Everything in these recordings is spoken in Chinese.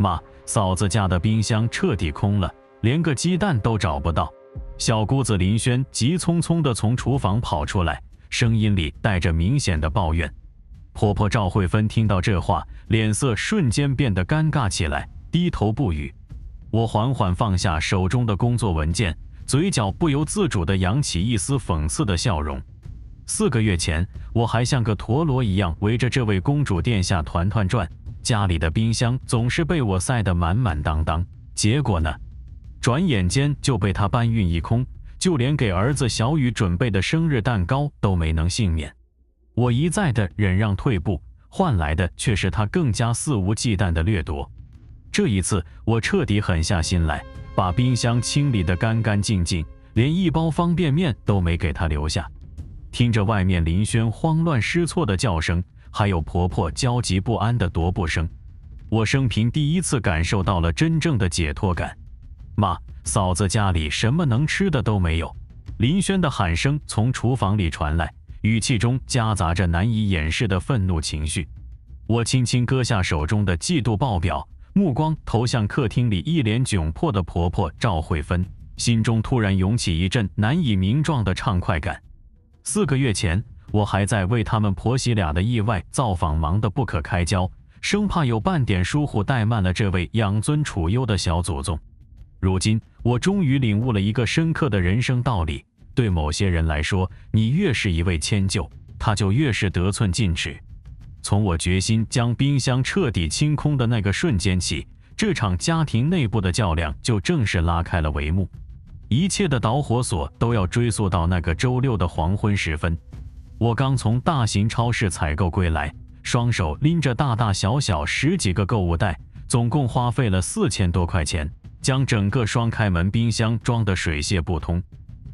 妈，嫂子家的冰箱彻底空了，连个鸡蛋都找不到。小姑子林轩急匆匆地从厨房跑出来，声音里带着明显的抱怨。婆婆赵慧芬听到这话，脸色瞬间变得尴尬起来，低头不语。我缓缓放下手中的工作文件，嘴角不由自主地扬起一丝讽刺的笑容。4个月前，我还像个陀螺一样围着这位公主殿下团团转，家里的冰箱总是被我塞得满满当当。结果呢？转眼间就被她搬运一空，就连给儿子小雨准备的生日蛋糕都没能幸免。我一再的忍让退步，换来的却是她更加肆无忌惮的掠夺。这一次，我彻底狠下心来，把冰箱清理得干干净净，连一包方便面都没给她留下。听着外面林轩慌乱失措的叫声，还有婆婆焦急不安的踱步声，我生平第一次感受到了真正的解脱感。妈，嫂子家里什么能吃的都没有。林轩的喊声从厨房里传来，语气中夹杂着难以掩饰的愤怒情绪。我轻轻搁下手中的季度报表，目光投向客厅里一脸窘迫的婆婆赵慧芬，心中突然涌起一阵难以名状的畅快感。4个月前，我还在为他们婆媳俩的意外造访忙得不可开交，生怕有半点疏忽怠慢了这位养尊处优的小祖宗。如今，我终于领悟了一个深刻的人生道理：对某些人来说，你越是一味迁就，他就越是得寸进尺。从我决心将冰箱彻底清空的那个瞬间起，这场家庭内部的较量就正式拉开了帷幕。一切的导火索都要追溯到那个周6的黄昏时分。我刚从大型超市采购归来，双手拎着大大小小10几个购物袋，总共花费了4000多块钱，将整个双开门冰箱装得水泄不通。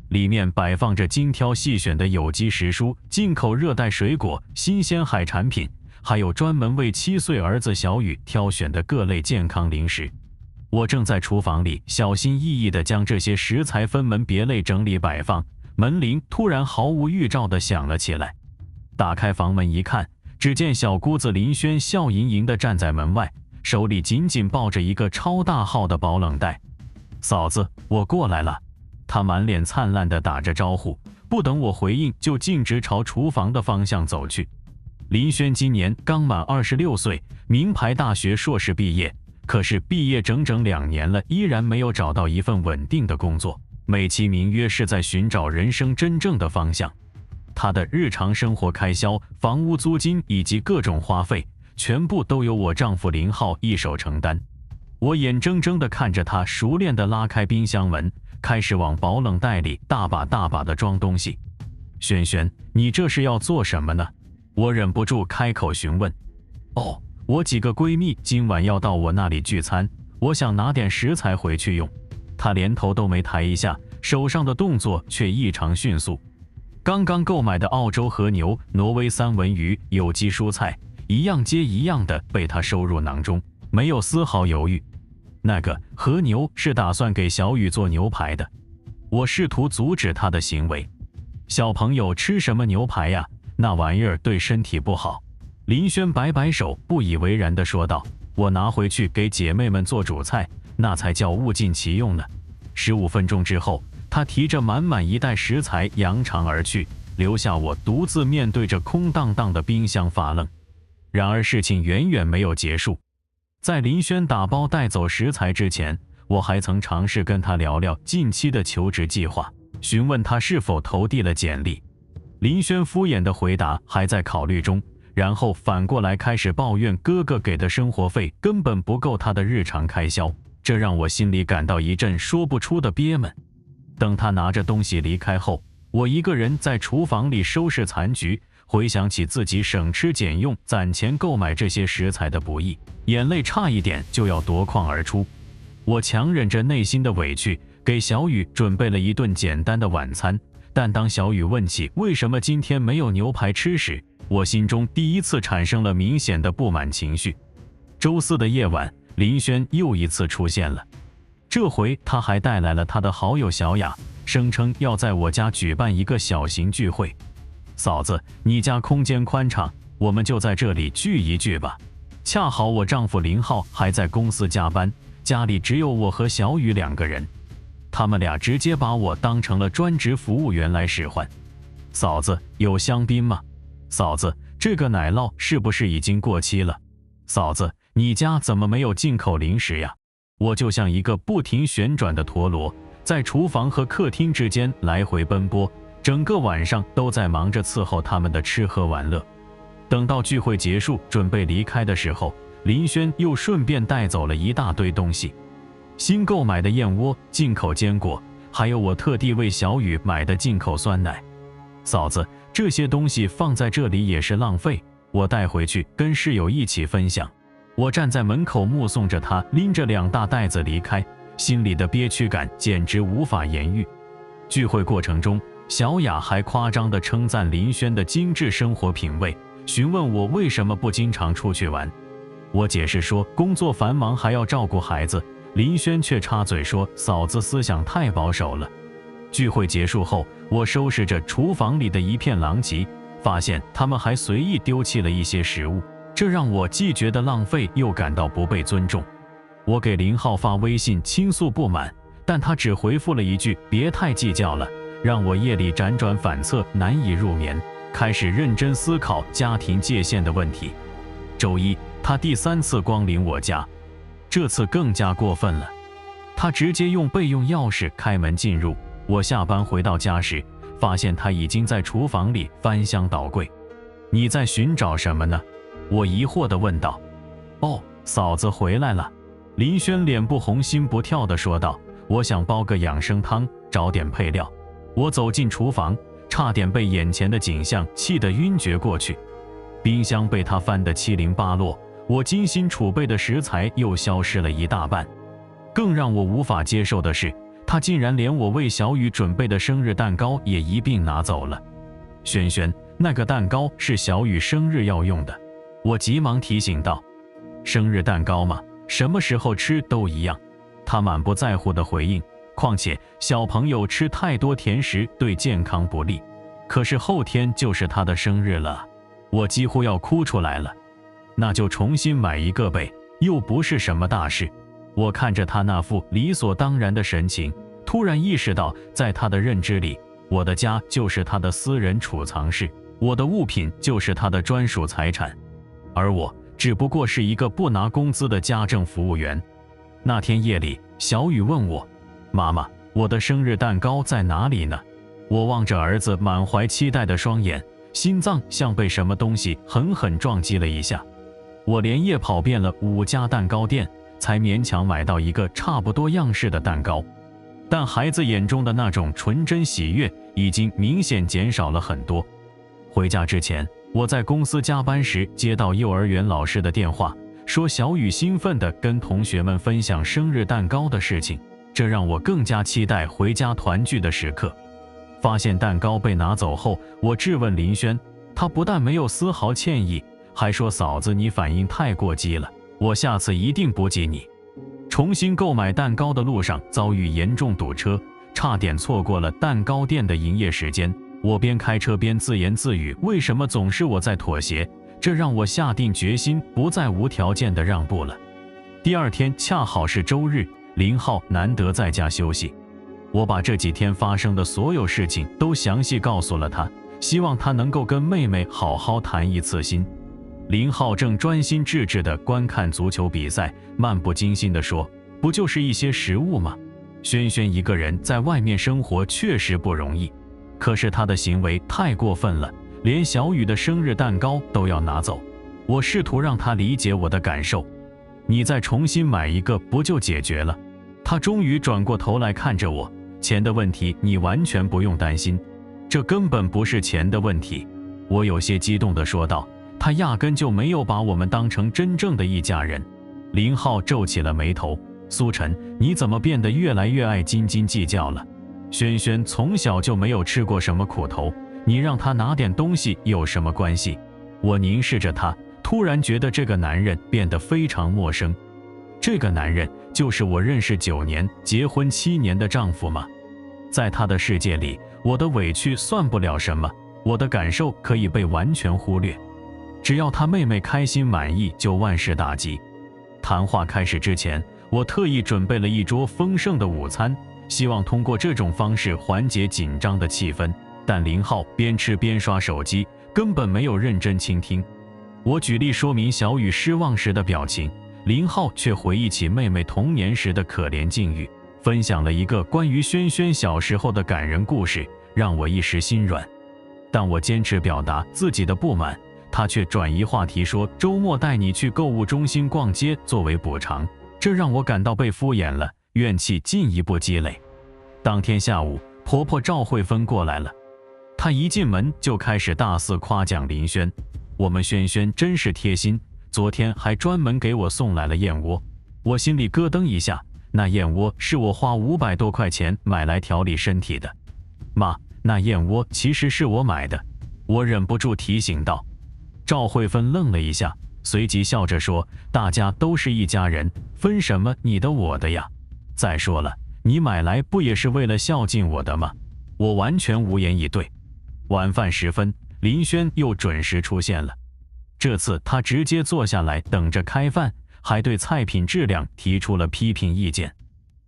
里面摆放着精挑细选的有机食蔬、进口热带水果、新鲜海产品，还有专门为7岁儿子小雨挑选的各类健康零食。我正在厨房里小心翼翼地将这些食材分门别类整理摆放，门铃突然毫无预兆地响了起来。打开房门一看，只见小姑子林轩笑盈盈地站在门外，手里紧紧抱着一个超大号的保冷袋。嫂子，我过来了。她满脸灿烂地打着招呼，不等我回应就径直朝厨房的方向走去。林轩今年刚满26岁，名牌大学硕士毕业，可是毕业整整2年了，依然没有找到一份稳定的工作，美其名曰是在寻找人生真正的方向。他的日常生活开销、房屋租金以及各种花费，全部都由我丈夫林浩一手承担。我眼睁睁地看着他熟练地拉开冰箱门，开始往保冷袋里大把大把地装东西。轩轩，你这是要做什么呢？我忍不住开口询问。哦，我几个闺蜜今晚要到我那里聚餐，我想拿点食材回去用。她连头都没抬一下，手上的动作却异常迅速。刚刚购买的澳洲和牛、挪威三文鱼、有机蔬菜，一样接一样的被她收入囊中，没有丝毫犹豫。那个和牛是打算给小雨做牛排的。我试图阻止她的行为。小朋友吃什么牛排呀？那玩意儿对身体不好。林轩摆摆手，不以为然地说道：我拿回去给姐妹们做主菜，那才叫物尽其用呢。15分钟之后，他提着满满一袋食材扬长而去，留下我独自面对着空荡荡的冰箱发愣。然而事情远远没有结束。在林轩打包带走食材之前，我还曾尝试跟他聊聊近期的求职计划，询问他是否投递了简历。林轩敷衍的回答还在考虑中，然后反过来开始抱怨哥哥给的生活费根本不够他的日常开销，这让我心里感到一阵说不出的憋闷。等他拿着东西离开后，我一个人在厨房里收拾残局，回想起自己省吃俭用攒钱购买这些食材的不易，眼泪差一点就要夺眶而出。我强忍着内心的委屈，给小雨准备了一顿简单的晚餐，但当小雨问起为什么今天没有牛排吃时，我心中第一次产生了明显的不满情绪。周4的夜晚，林轩又一次出现了，这回他还带来了他的好友小雅，声称要在我家举办一个小型聚会。嫂子，你家空间宽敞，我们就在这里聚一聚吧。恰好我丈夫林浩还在公司加班，家里只有我和小雨2个人。他们俩直接把我当成了专职服务员来使唤。嫂子，有香槟吗？嫂子，这个奶酪是不是已经过期了？嫂子，你家怎么没有进口零食呀？我就像一个不停旋转的陀螺，在厨房和客厅之间来回奔波，整个晚上都在忙着伺候他们的吃喝玩乐。等到聚会结束，准备离开的时候，林轩又顺便带走了一大堆东西，新购买的燕窝、进口坚果，还有我特地为小雨买的进口酸奶。嫂子，这些东西放在这里也是浪费，我带回去跟室友一起分享。我站在门口目送着他拎着2大袋子离开，心里的憋屈感简直无法言喻。聚会过程中，小雅还夸张地称赞林轩的精致生活品味，询问我为什么不经常出去玩。我解释说工作繁忙还要照顾孩子，林轩却插嘴说嫂子思想太保守了。聚会结束后，我收拾着厨房里的一片狼藉，发现他们还随意丢弃了一些食物，这让我既觉得浪费又感到不被尊重。我给林浩发微信倾诉不满，但他只回复了一句别太计较了，让我夜里辗转反侧，难以入眠，开始认真思考家庭界限的问题。周一，他第3次光临我家，这次更加过分了，他直接用备用钥匙开门进入。我下班回到家时，发现他已经在厨房里翻箱倒柜。你在寻找什么呢？我疑惑地问道。哦，嫂子回来了。林轩脸不红心不跳地说道。我想煲个养生汤，找点配料。我走进厨房，差点被眼前的景象气得晕厥过去。冰箱被他翻得七零八落，我精心储备的食材又消失了一大半。更让我无法接受的是，他竟然连我为小雨准备的生日蛋糕也一并拿走了。轩轩，那个蛋糕是小雨生日要用的。我急忙提醒道。生日蛋糕嘛，什么时候吃都一样。他满不在乎地回应，况且小朋友吃太多甜食对健康不利。可是后天就是他的生日了，我几乎要哭出来了。那就重新买一个呗，又不是什么大事。我看着他那副理所当然的神情，突然意识到，在他的认知里，我的家就是他的私人储藏室，我的物品就是他的专属财产，而我只不过是一个不拿工资的家政服务员。那天夜里，小雨问我：“妈妈，我的生日蛋糕在哪里呢？”我望着儿子满怀期待的双眼，心脏像被什么东西狠狠撞击了一下。我连夜跑遍了5家蛋糕店，才勉强买到一个差不多样式的蛋糕，但孩子眼中的那种纯真喜悦已经明显减少了很多。回家之前，我在公司加班时接到幼儿园老师的电话，说小雨兴奋地跟同学们分享生日蛋糕的事情，这让我更加期待回家团聚的时刻。发现蛋糕被拿走后，我质问林轩，他不但没有丝毫歉意，还说嫂子你反应太过激了，我下次一定补给你。重新购买蛋糕的路上遭遇严重堵车，差点错过了蛋糕店的营业时间。我边开车边自言自语，为什么总是我在妥协？这让我下定决心不再无条件的让步了。第2天恰好是周日，林浩难得在家休息，我把这几天发生的所有事情都详细告诉了他，希望他能够跟妹妹好好谈一次心。林浩正专心致志地观看足球比赛，漫不经心地说：“不就是一些食物吗？轩轩一个人在外面生活确实不容易，可是他的行为太过分了，连小雨的生日蛋糕都要拿走。”我试图让他理解我的感受，你再重新买一个不就解决了？他终于转过头来看着我，钱的问题你完全不用担心，这根本不是钱的问题。我有些激动地说道，他压根就没有把我们当成真正的一家人。林浩皱起了眉头，苏晨，你怎么变得越来越爱斤斤计较了？轩轩从小就没有吃过什么苦头，你让他拿点东西有什么关系？我凝视着他，突然觉得这个男人变得非常陌生。这个男人就是我认识9年、结婚7年的丈夫吗？在他的世界里，我的委屈算不了什么，我的感受可以被完全忽略。只要他妹妹开心满意，就万事大吉。谈话开始之前，我特意准备了一桌丰盛的午餐，希望通过这种方式缓解紧张的气氛。但林浩边吃边刷手机，根本没有认真倾听。我举例说明小雨失望时的表情，林浩却回忆起妹妹童年时的可怜境遇，分享了一个关于轩轩小时候的感人故事，让我一时心软。但我坚持表达自己的不满，他却转移话题说周末带你去购物中心逛街作为补偿，这让我感到被敷衍了，怨气进一步积累。当天下午，婆婆赵慧芬过来了，她一进门就开始大肆夸奖林轩，我们轩轩真是贴心，昨天还专门给我送来了燕窝。我心里咯噔一下，那燕窝是我花500多块钱买来调理身体的。妈，那燕窝其实是我买的，我忍不住提醒道。赵慧芬愣了一下，随即笑着说，大家都是一家人，分什么你的我的呀？再说了，你买来不也是为了孝敬我的吗？我完全无言以对。晚饭时分，林轩又准时出现了，这次他直接坐下来等着开饭，还对菜品质量提出了批评意见。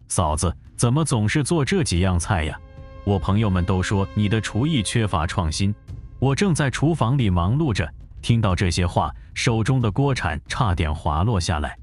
嫂子，怎么总是做这几样菜呀？我朋友们都说你的厨艺缺乏创新。我正在厨房里忙碌着，听到这些话，手中的锅铲差点滑落下来。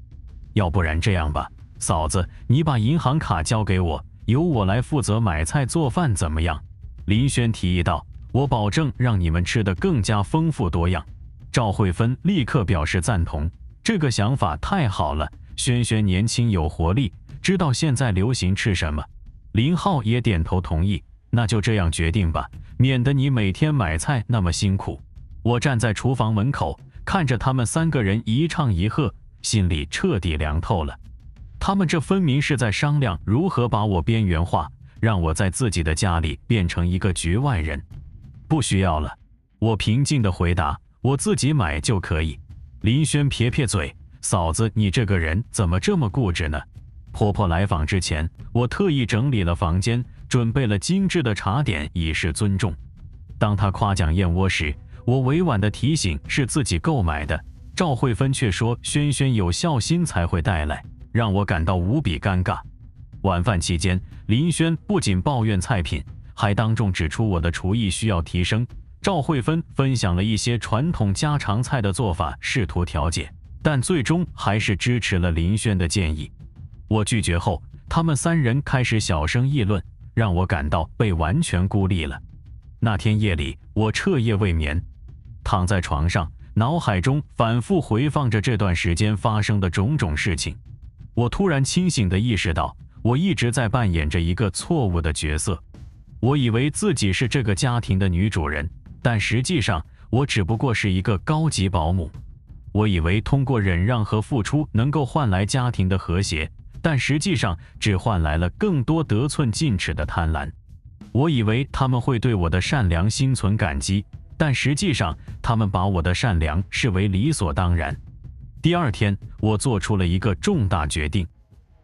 要不然这样吧，嫂子，你把银行卡交给我，由我来负责买菜做饭怎么样？林轩提议道，我保证让你们吃得更加丰富多样。赵慧芬立刻表示赞同，这个想法太好了，轩轩年轻有活力，知道现在流行吃什么。林浩也点头同意，那就这样决定吧，免得你每天买菜那么辛苦。我站在厨房门口，看着他们3个人一唱一和，心里彻底凉透了。他们这分明是在商量如何把我边缘化，让我在自己的家里变成一个局外人。不需要了，我平静地回答，我自己买就可以。林轩撇撇嘴，嫂子，你这个人怎么这么固执呢？婆婆来访之前，我特意整理了房间，准备了精致的茶点以示尊重。当她夸奖燕窝时，我委婉的提醒是自己购买的，赵慧芬却说轩轩有孝心才会带来，让我感到无比尴尬。晚饭期间，林轩不仅抱怨菜品，还当众指出我的厨艺需要提升。赵慧芬分享了一些传统家常菜的做法，试图调解，但最终还是支持了林轩的建议。我拒绝后，他们3人开始小声议论，让我感到被完全孤立了。那天夜里，我彻夜未眠，躺在床上，脑海中反复回放着这段时间发生的种种事情。我突然清醒地意识到，我一直在扮演着一个错误的角色。我以为自己是这个家庭的女主人，但实际上我只不过是一个高级保姆。我以为通过忍让和付出能够换来家庭的和谐，但实际上只换来了更多得寸进尺的贪婪。我以为他们会对我的善良心存感激，但实际上他们把我的善良视为理所当然。第二天，我做出了一个重大决定，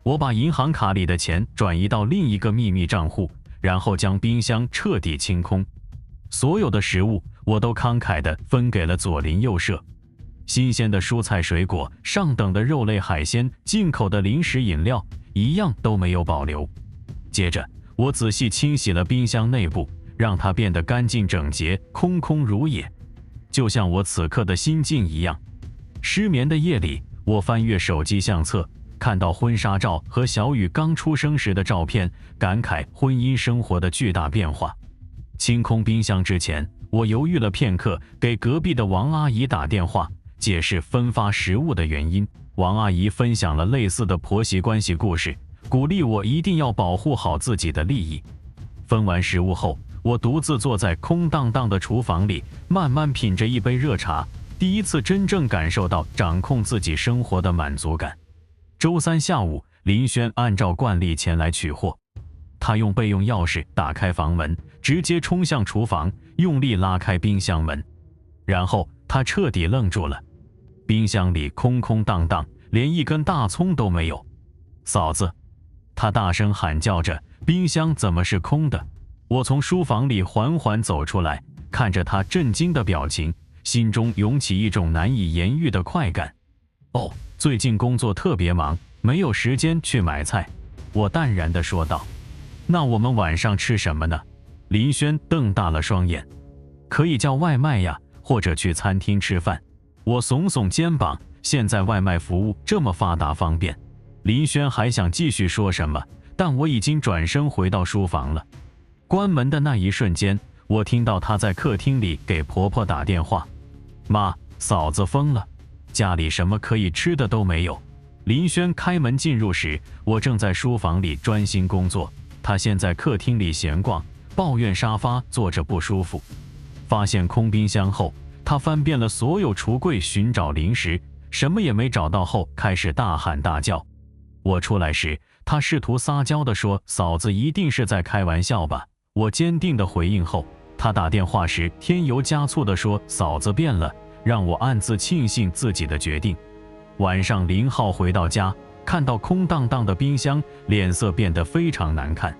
我把银行卡里的钱转移到另一个秘密账户，然后将冰箱彻底清空。所有的食物我都慷慨地分给了左邻右舍，新鲜的蔬菜水果，上等的肉类海鲜，进口的零食饮料，一样都没有保留。接着，我仔细清洗了冰箱内部，让它变得干净整洁，空空如也，就像我此刻的心境一样。失眠的夜里，我翻阅手机相册，看到婚纱照和小雨刚出生时的照片，感慨婚姻生活的巨大变化。清空冰箱之前，我犹豫了片刻，给隔壁的王阿姨打电话，解释分发食物的原因。王阿姨分享了类似的婆媳关系故事，鼓励我一定要保护好自己的利益。分完食物后，我独自坐在空荡荡的厨房里，慢慢品着一杯热茶，第一次真正感受到掌控自己生活的满足感。周三下午，林轩按照惯例前来取货。他用备用钥匙打开房门，直接冲向厨房，用力拉开冰箱门。然后他彻底愣住了，冰箱里空空荡荡，连一根大葱都没有。嫂子，他大声喊叫着，冰箱怎么是空的？我从书房里缓缓走出来，看着他震惊的表情，心中涌起一种难以言喻的快感。哦，最近工作特别忙，没有时间去买菜，我淡然地说道。那我们晚上吃什么呢？林轩瞪大了双眼。可以叫外卖呀，或者去餐厅吃饭。我耸耸肩膀，现在外卖服务这么发达方便。林轩还想继续说什么，但我已经转身回到书房了。关门的那一瞬间，我听到她在客厅里给婆婆打电话。妈，嫂子疯了，家里什么可以吃的都没有。林轩开门进入时，我正在书房里专心工作，她先在客厅里闲逛，抱怨沙发坐着不舒服。发现空冰箱后，他翻遍了所有橱柜寻找零食，什么也没找到后，开始大喊大叫。我出来时，他试图撒娇地说：“嫂子一定是在开玩笑吧？”我坚定地回应后，他打电话时添油加醋地说：“嫂子变了。”让我暗自庆幸自己的决定。晚上林浩回到家，看到空荡荡的冰箱，脸色变得非常难看。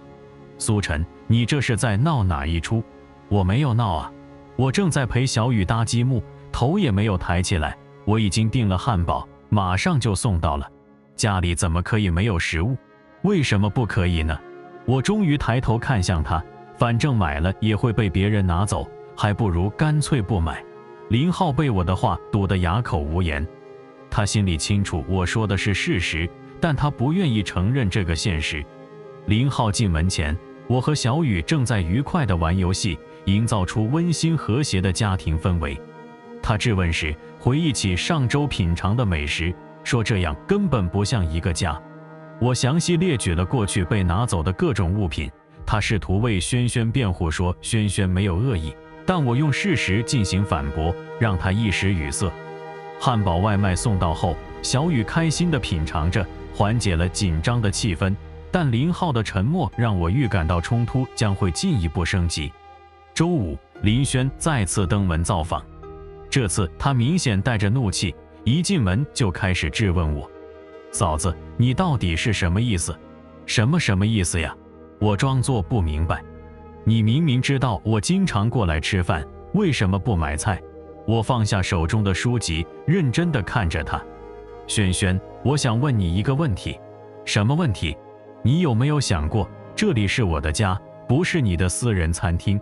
苏晨，你这是在闹哪一出？我没有闹啊。我正在陪小雨搭积木，头也没有抬起来。我已经订了汉堡，马上就送到了。家里怎么可以没有食物？为什么不可以呢？我终于抬头看向他，反正买了也会被别人拿走，还不如干脆不买。林浩被我的话堵得哑口无言。他心里清楚我说的是事实，但他不愿意承认这个现实。林浩进门前，我和小雨正在愉快地玩游戏，营造出温馨和谐的家庭氛围。他质问时，回忆起上周品尝的美食，说这样根本不像一个家。我详细列举了过去被拿走的各种物品。他试图为轩轩辩护说轩轩没有恶意，但我用事实进行反驳，让他一时语塞。汉堡外卖送到后，小雨开心地品尝着，缓解了紧张的气氛。但林浩的沉默让我预感到冲突将会进一步升级。周五，林轩再次登门造访，这次他明显带着怒气，一进门就开始质问我：“嫂子，你到底是什么意思？什么意思呀？”我装作不明白。你明明知道我经常过来吃饭，为什么不买菜？我放下手中的书籍，认真地看着他。轩轩，我想问你一个问题。什么问题？你有没有想过，这里是我的家，不是你的私人餐厅？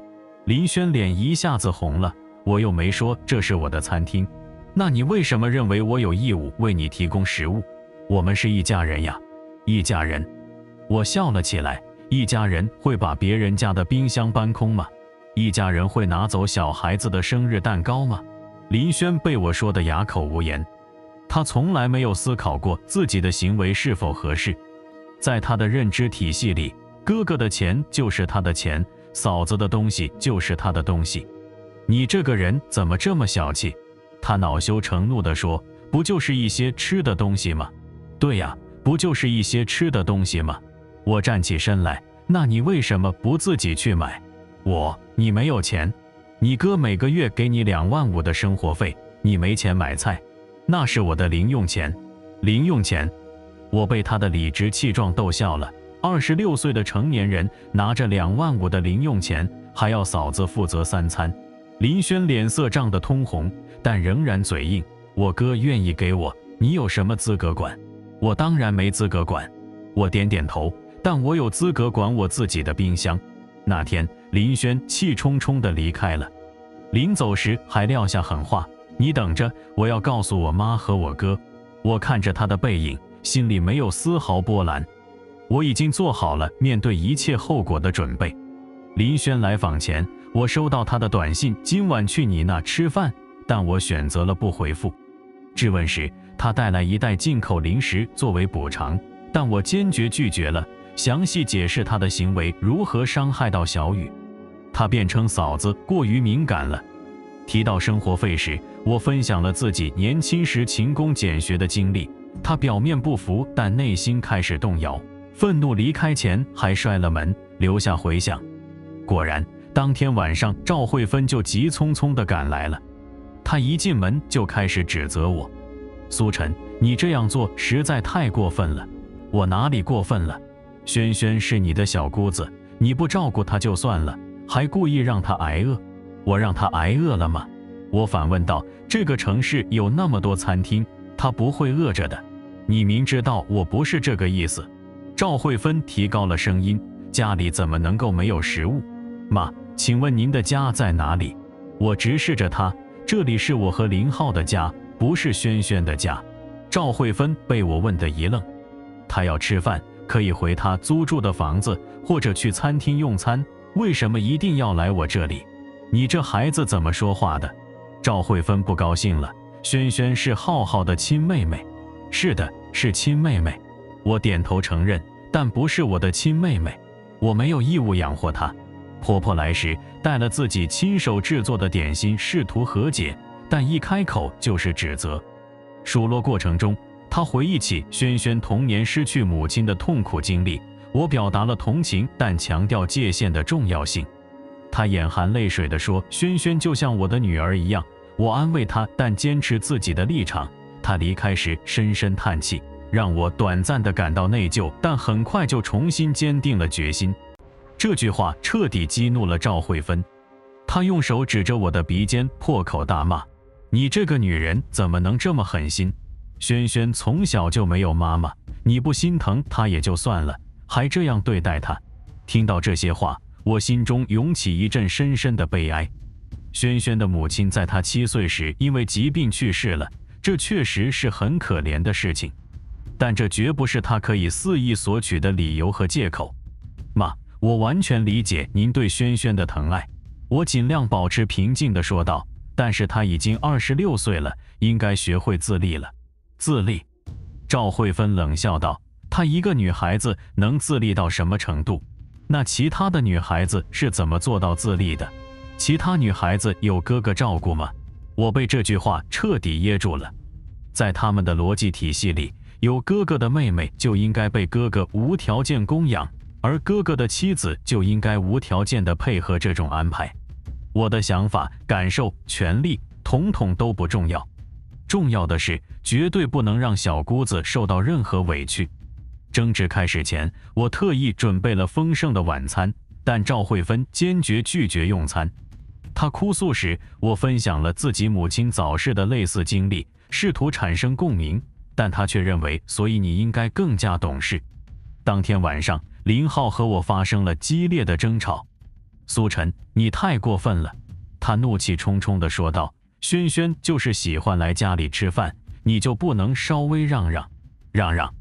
林轩脸一下子红了，我又没说这是我的餐厅，那你为什么认为我有义务为你提供食物？我们是一家人呀。一家人。我笑了起来。一家人会把别人家的冰箱搬空吗？一家人会拿走小孩子的生日蛋糕吗？林轩被我说得哑口无言。他从来没有思考过自己的行为是否合适。在他的认知体系里，哥哥的钱就是他的钱，嫂子的东西就是他的东西。你这个人怎么这么小气？他恼羞成怒地说，不就是一些吃的东西吗？对呀，不就是一些吃的东西吗？我站起身来，那你为什么不自己去买？你没有钱，你哥每个月给你2.5万的生活费，你没钱买菜，那是我的零用钱。零用钱？我被他的理直气壮逗笑了。26岁的成年人拿着2.5万的零用钱，还要嫂子负责3餐。林轩脸色涨得通红，但仍然嘴硬。我哥愿意给我，你有什么资格管？我当然没资格管。我点点头。但我有资格管我自己的冰箱。那天，林轩气冲冲地离开了，临走时还撂下狠话：“你等着，我要告诉我妈和我哥。”我看着他的背影，心里没有丝毫波澜。我已经做好了面对一切后果的准备。林轩来访前，我收到他的短信：“今晚去你那吃饭。”但我选择了不回复。质问时，他带来一袋进口零食作为补偿，但我坚决拒绝了。详细解释他的行为如何伤害到小雨。他辩称嫂子过于敏感了。提到生活费时，我分享了自己年轻时勤工俭学的经历。他表面不服，但内心开始动摇，愤怒离开前还摔了门，留下回响。果然，当天晚上赵慧芬就急匆匆地赶来了。她一进门就开始指责我：“苏晨，你这样做实在太过分了。”我哪里过分了？轩轩是你的小姑子，你不照顾她就算了，还故意让她挨饿。我让她挨饿了吗？我反问道：“这个城市有那么多餐厅，他不会饿着的。你明知道我不是这个意思。”赵慧芬提高了声音：“家里怎么能够没有食物？妈，请问您的家在哪里？”我直视着他：“这里是我和林浩的家，不是轩轩的家。”赵慧芬被我问得一愣。他要吃饭，可以回他租住的房子，或者去餐厅用餐，为什么一定要来我这里？你这孩子怎么说话的？赵慧芬不高兴了。轩轩是浩浩的亲妹妹。是的，是亲妹妹。我点头承认，但不是我的亲妹妹，我没有义务养活她。婆婆来时带了自己亲手制作的点心，试图和解，但一开口就是指责。数落过程中，她回忆起轩轩童年失去母亲的痛苦经历。我表达了同情，但强调界限的重要性。她眼含泪水地说：“轩轩就像我的女儿一样。”我安慰她，但坚持自己的立场。她离开时深深叹气，让我短暂地感到内疚，但很快就重新坚定了决心。这句话彻底激怒了赵慧芬，她用手指着我的鼻尖，破口大骂：“你这个女人怎么能这么狠心？轩轩从小就没有妈妈，你不心疼她也就算了，还这样对待她。”听到这些话，我心中涌起一阵深深的悲哀。轩轩的母亲在她7岁时因为疾病去世了，这确实是很可怜的事情，但这绝不是她可以肆意索取的理由和借口。妈，我完全理解您对轩轩的疼爱。我尽量保持平静地说道，但是她已经26岁了，应该学会自立了。自立？赵慧芬冷笑道，她一个女孩子能自立到什么程度？那其他的女孩子是怎么做到自立的？其他女孩子有哥哥照顾吗？我被这句话彻底噎住了。在他们的逻辑体系里，有哥哥的妹妹就应该被哥哥无条件供养，而哥哥的妻子就应该无条件地配合这种安排。我的想法、感受、权利，统统都不重要。重要的是，绝对不能让小姑子受到任何委屈。争执开始前，我特意准备了丰盛的晚餐，但赵慧芬坚决拒绝用餐。她哭诉时，我分享了自己母亲早逝的类似经历，试图产生共鸣，但她却认为，所以你应该更加懂事。当天晚上，林浩和我发生了激烈的争吵。苏晨，你太过分了，他怒气冲冲地说道。轩轩就是喜欢来家里吃饭，你就不能稍微让让？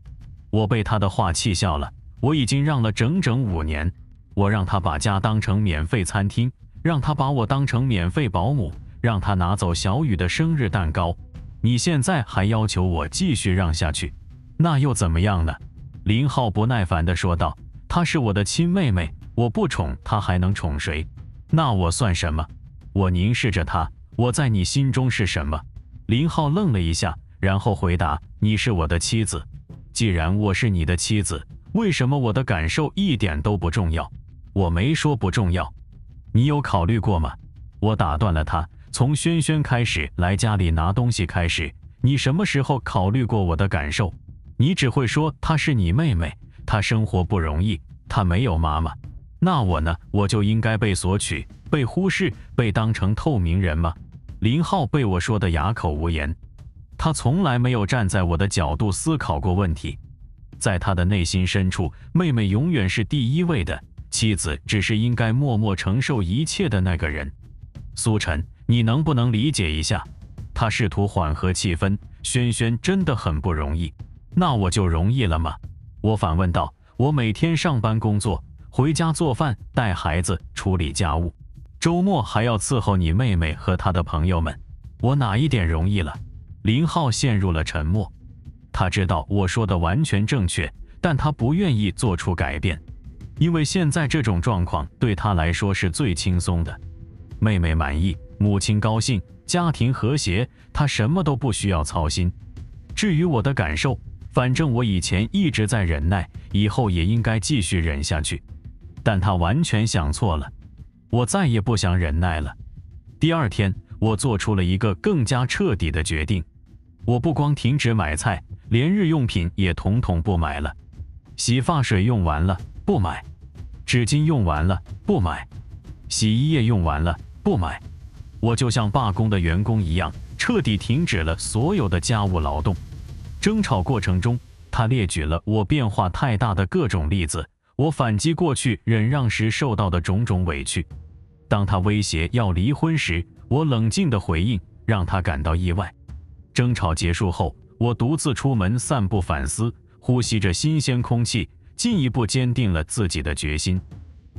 我被他的话气笑了。我已经让了整整5年，我让他把家当成免费餐厅，让他把我当成免费保姆，让他拿走小雨的生日蛋糕。你现在还要求我继续让下去，那又怎么样呢？林浩不耐烦地说道。她是我的亲妹妹，我不宠她还能宠谁？那我算什么？我凝视着她，我在你心中是什么？林浩愣了一下，然后回答：你是我的妻子。既然我是你的妻子，为什么我的感受一点都不重要？我没说不重要。你有考虑过吗？我打断了他。从轩轩开始来家里拿东西开始，你什么时候考虑过我的感受？你只会说她是你妹妹，她生活不容易，她没有妈妈。那我呢？我就应该被索取、被忽视、被当成透明人吗？林浩被我说得哑口无言。他从来没有站在我的角度思考过问题。在他的内心深处，妹妹永远是第一位的，妻子只是应该默默承受一切的那个人。苏晨，你能不能理解一下？他试图缓和气氛。轩轩真的很不容易。那我就容易了吗？我反问道。我每天上班工作，回家做饭、带孩子、处理家务，周末还要伺候你妹妹和她的朋友们，我哪一点容易了？林浩陷入了沉默。他知道我说的完全正确，但他不愿意做出改变，因为现在这种状况对他来说是最轻松的。妹妹满意，母亲高兴，家庭和谐，他什么都不需要操心。至于我的感受，反正我以前一直在忍耐，以后也应该继续忍下去。但他完全想错了，我再也不想忍耐了。第二天，我做出了一个更加彻底的决定。我不光停止买菜，连日用品也统统不买了。洗发水用完了，不买；纸巾用完了，不买；洗衣液用完了，不买。我就像罢工的员工一样，彻底停止了所有的家务劳动。争吵过程中，他列举了我变化太大的各种例子，我反击过去忍让时受到的种种委屈。当他威胁要离婚时，我冷静的回应让他感到意外。争吵结束后，我独自出门散步反思，呼吸着新鲜空气，进一步坚定了自己的决心。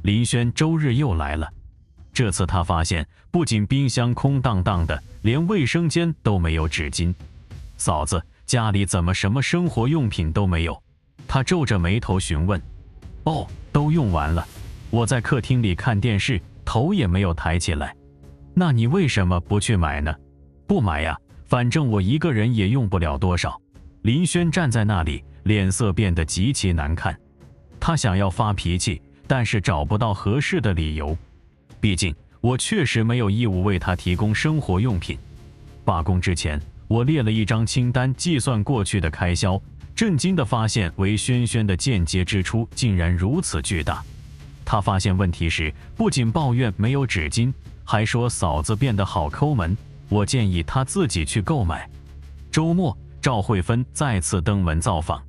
林轩周日又来了，这次他发现不仅冰箱空荡荡的，连卫生间都没有纸巾。嫂子，家里怎么什么生活用品都没有？他皱着眉头询问。哦，都用完了。我在客厅里看电视，头也没有抬起来。那你为什么不去买呢？不买呀，反正我一个人也用不了多少。林轩站在那里，脸色变得极其难看。他想要发脾气，但是找不到合适的理由。毕竟我确实没有义务为他提供生活用品。罢工之前，我列了一张清单，计算过去的开销，震惊地发现韦轩轩的间接支出竟然如此巨大。他发现问题时，不仅抱怨没有纸巾，还说嫂子变得好抠门。我建议他自己去购买。周末，赵慧芬再次登门造访，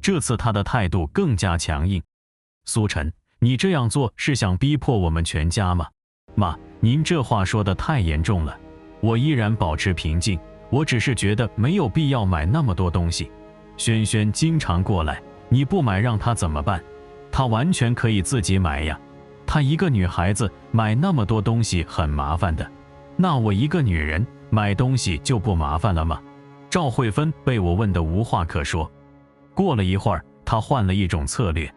这次她的态度更加强硬。苏晨，你这样做是想逼迫我们全家吗？妈，您这话说得太严重了。我依然保持平静，我只是觉得没有必要买那么多东西。轩轩经常过来，你不买让她怎么办？她完全可以自己买呀。她一个女孩子买那么多东西很麻烦的，那我一个女人买东西就不麻烦了吗？赵慧芬被我问得无话可说。过了一会儿，她换了一种策略。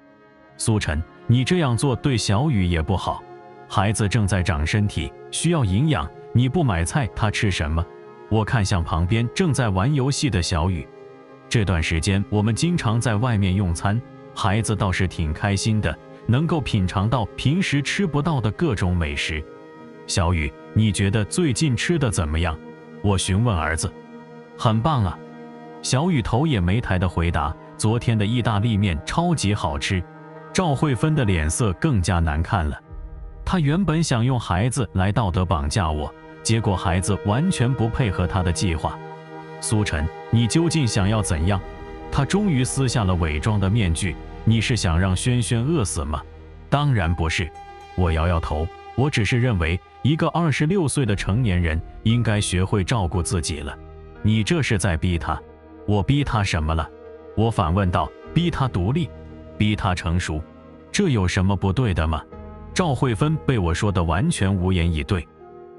苏晨，你这样做对小雨也不好，孩子正在长身体，需要营养，你不买菜她吃什么？我看向旁边正在玩游戏的小雨。这段时间我们经常在外面用餐，孩子倒是挺开心的，能够品尝到平时吃不到的各种美食。小雨，你觉得最近吃的怎么样？我询问儿子。很棒啊，小雨头也没抬地回答，昨天的意大利面超级好吃。赵慧芬的脸色更加难看了。她原本想用孩子来道德绑架我，结果孩子完全不配合她的计划。苏晨，你究竟想要怎样？她终于撕下了伪装的面具。你是想让轩轩饿死吗？当然不是。我摇摇头，我只是认为一个26岁的成年人应该学会照顾自己了。你这是在逼他。我逼他什么了？我反问道。逼他独立，逼他成熟，这有什么不对的吗？赵慧芬被我说得完全无言以对。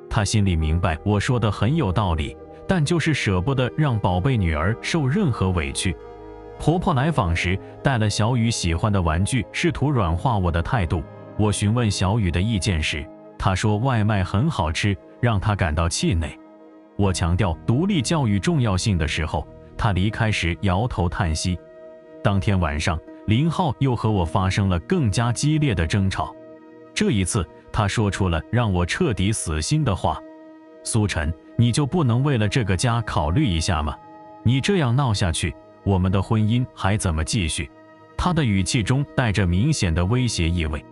她心里明白我说的很有道理，但就是舍不得让宝贝女儿受任何委屈。婆婆来访时带了小雨喜欢的玩具，试图软化我的态度。我询问小雨的意见时，她说外卖很好吃，让她感到气馁。我强调独立教育重要性的时候，她离开时摇头叹息。当天晚上，林浩又和我发生了更加激烈的争吵。这一次，他说出了让我彻底死心的话：苏晨，你就不能为了这个家考虑一下吗？你这样闹下去，我们的婚姻还怎么继续？他的语气中带着明显的威胁意味。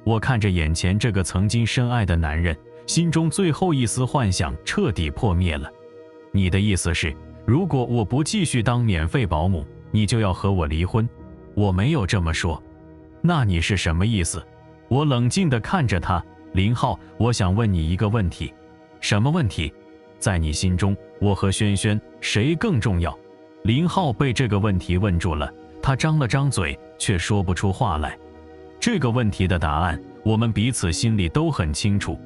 我看着眼前这个曾经深爱的男人，心中最后一丝幻想彻底破灭了。你的意思是，如果我不继续当免费保姆，你就要和我离婚？我没有这么说。那你是什么意思？我冷静地看着他。林浩，我想问你一个问题。什么问题？在你心中，我和轩轩谁更重要？林浩被这个问题问住了，他张了张嘴，却说不出话来。这个问题的答案，我们彼此心里都很清楚。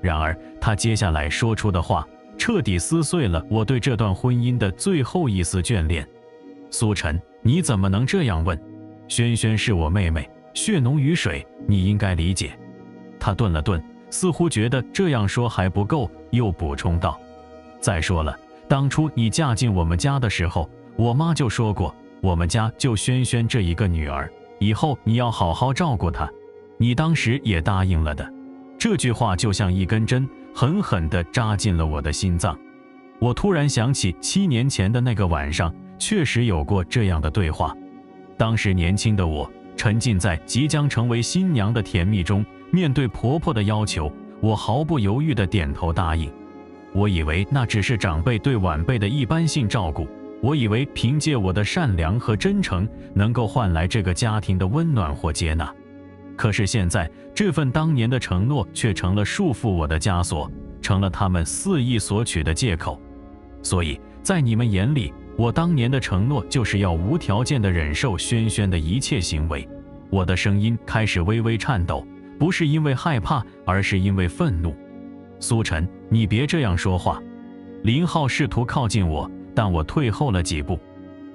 然而，他接下来说出的话，彻底撕碎了我对这段婚姻的最后一丝眷恋。苏晨，你怎么能这样问？轩轩是我妹妹，血浓于水，你应该理解。他顿了顿，似乎觉得这样说还不够，又补充道：再说了，当初你嫁进我们家的时候，我妈就说过，我们家就轩轩这一个女儿，以后你要好好照顾她。你当时也答应了的。这句话就像一根针，狠狠地扎进了我的心脏。我突然想起7年前的那个晚上，确实有过这样的对话。当时年轻的我沉浸在即将成为新娘的甜蜜中，面对婆婆的要求，我毫不犹豫地点头答应。我以为那只是长辈对晚辈的一般性照顾，我以为凭借我的善良和真诚能够换来这个家庭的温暖或接纳。可是现在，这份当年的承诺却成了束缚我的枷锁，成了他们肆意索取的借口。所以，在你们眼里，我当年的承诺就是要无条件地忍受轩轩的一切行为。我的声音开始微微颤抖，不是因为害怕，而是因为愤怒。苏晨，你别这样说话。林浩试图靠近我，但我退后了几步。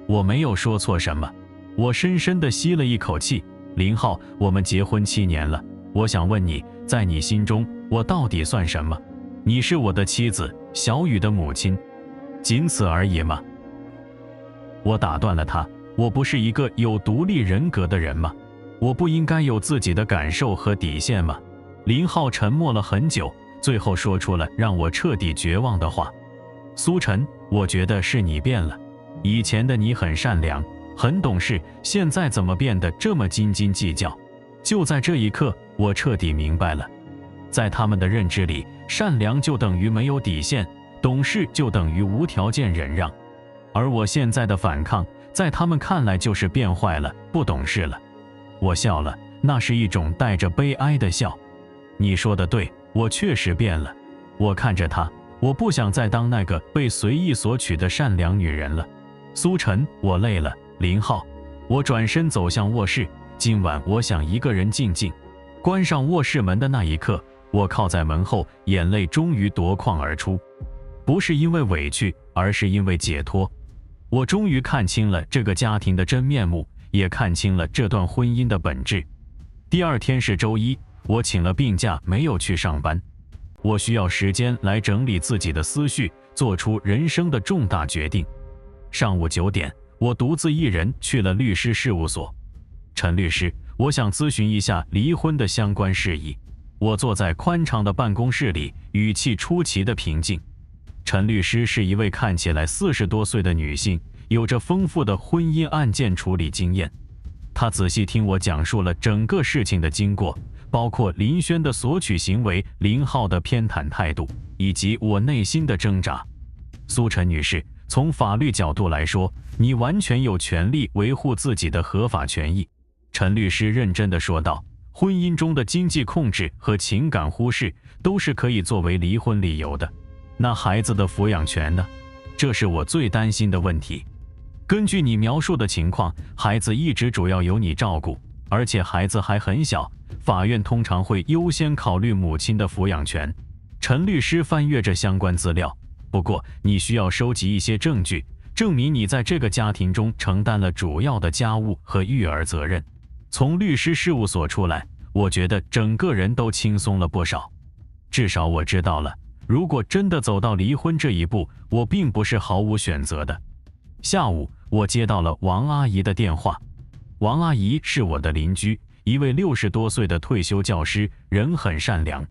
我没有说错什么。我深深地吸了一口气。林浩，我们结婚7年了，我想问你，在你心中，我到底算什么？你是我的妻子，小雨的母亲，仅此而已吗？我打断了他，我不是一个有独立人格的人吗？我不应该有自己的感受和底线吗？林浩沉默了很久，最后说出了让我彻底绝望的话。苏晨，我觉得是你变了，以前的你很善良，很懂事，现在怎么变得这么斤斤计较？就在这一刻，我彻底明白了，在他们的认知里，善良就等于没有底线，懂事就等于无条件忍让，而我现在的反抗，在他们看来就是变坏了，不懂事了。我笑了，那是一种带着悲哀的笑。你说的对，我确实变了。我看着他，我不想再当那个被随意索取的善良女人了。苏晨，我累了。林浩，我转身走向卧室。今晚我想一个人静静。关上卧室门的那一刻，我靠在门后，眼泪终于夺眶而出，不是因为委屈，而是因为解脱。我终于看清了这个家庭的真面目，也看清了这段婚姻的本质。第二天是周一，我请了病假，没有去上班。我需要时间来整理自己的思绪，做出人生的重大决定。上午9点，我独自一人去了律师事务所。陈律师，我想咨询一下离婚的相关事宜。我坐在宽敞的办公室里，语气出奇的平静。陈律师是一位看起来40多岁的女性，有着丰富的婚姻案件处理经验。她仔细听我讲述了整个事情的经过，包括林轩的索取行为、林浩的偏袒态度，以及我内心的挣扎。苏晨女士，从法律角度来说，你完全有权利维护自己的合法权益。陈律师认真地说道，婚姻中的经济控制和情感忽视都是可以作为离婚理由的。那孩子的抚养权呢？这是我最担心的问题。根据你描述的情况，孩子一直主要由你照顾，而且孩子还很小，法院通常会优先考虑母亲的抚养权。陈律师翻阅着相关资料，不过你需要收集一些证据，证明你在这个家庭中承担了主要的家务和育儿责任。从律师事务所出来，我觉得整个人都轻松了不少。至少我知道了，如果真的走到离婚这一步，我并不是毫无选择的。下午，我接到了王阿姨的电话。王阿姨是我的邻居，一位60多岁的退休教师，人很善良。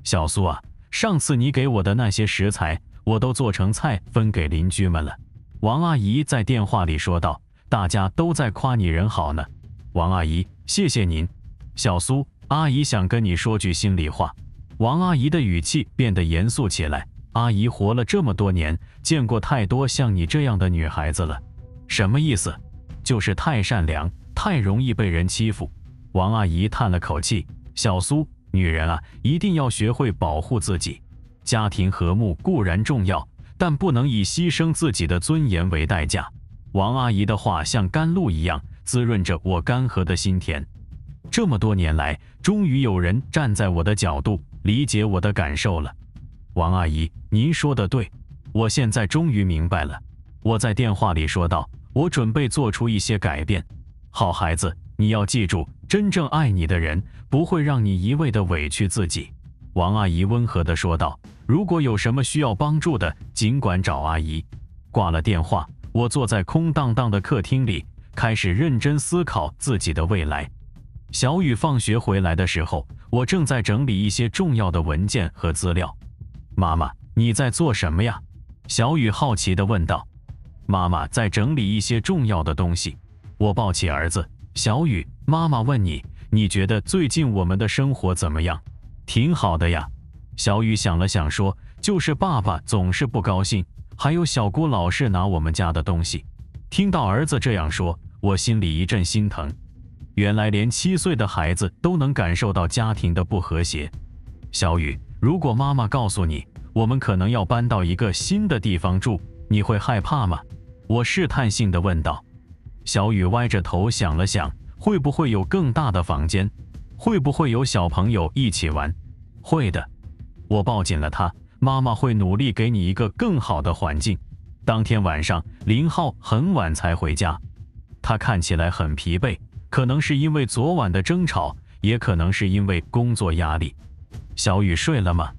小苏啊，上次你给我的那些食材，我都做成菜分给邻居们了。王阿姨在电话里说道，大家都在夸你人好呢。王阿姨，谢谢您。小苏，阿姨想跟你说句心里话。王阿姨的语气变得严肃起来。阿姨活了这么多年，见过太多像你这样的女孩子了。什么意思？就是太善良，太容易被人欺负。王阿姨叹了口气，小苏，女人啊，一定要学会保护自己。家庭和睦固然重要，但不能以牺牲自己的尊严为代价。王阿姨的话像甘露一样滋润着我干涸的心田。这么多年来，终于有人站在我的角度，理解我的感受了。王阿姨，您说的对，我现在终于明白了。我在电话里说道，我准备做出一些改变。好孩子，你要记住，真正爱你的人不会让你一味地委屈自己。王阿姨温和地说道，如果有什么需要帮助的，尽管找阿姨。挂了电话，我坐在空荡荡的客厅里，开始认真思考自己的未来。小雨放学回来的时候，我正在整理一些重要的文件和资料。妈妈，你在做什么呀？小雨好奇地问道。妈妈在整理一些重要的东西。我抱起儿子。小雨，妈妈问你，你觉得最近我们的生活怎么样？挺好的呀。小雨想了想说，就是爸爸总是不高兴，还有小姑老是拿我们家的东西。听到儿子这样说，我心里一阵心疼。原来连7岁的孩子都能感受到家庭的不和谐。小雨，如果妈妈告诉你，我们可能要搬到一个新的地方住，你会害怕吗？我试探性地问道。小雨歪着头想了想，会不会有更大的房间？会不会有小朋友一起玩？会的。我抱紧了他，妈妈会努力给你一个更好的环境。当天晚上，林浩很晚才回家，他看起来很疲惫，可能是因为昨晚的争吵，也可能是因为工作压力。小雨睡了吗？